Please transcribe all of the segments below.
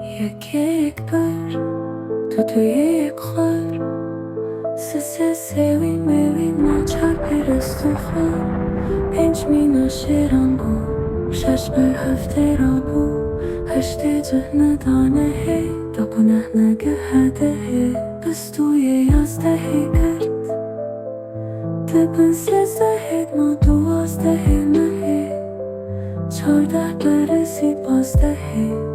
یک بر تو یک خور سه سوی موی ناچار پرست و خور 5 مینا شیران بو 6 بر هفته را بو 8 جهن دانه هی 9 نگه هده هی بستوی 11 کرد دبن 13 هید ما 12 مهی 14 برسید 15 هی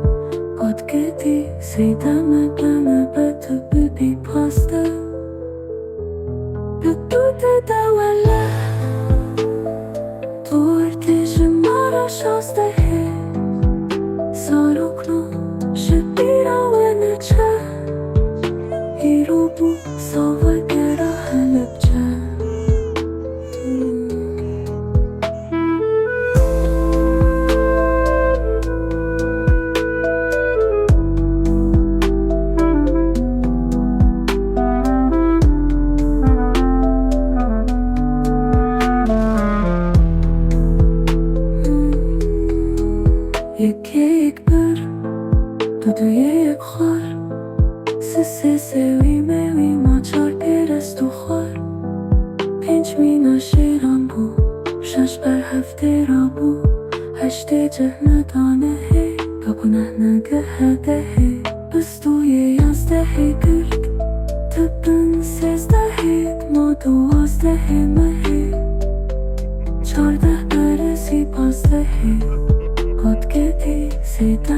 قد گدی 13 مگلمه به تو ببی پاسته بدود دوله دوردیش مرا 16 هی ساروکنو شبیرا و نچه ایرو بو ساوه گره هلبچه یک بر تو یک خور سه سوی موی ناچار پرست و خور 5 مینا شیران بو 6 بر هفته را بو 8 جهن دانه هی 9 نگه هده هی بستوی 11 کرد دبن 13 هید ما 12 مهی 14 برسید 15 هی قد گدی 13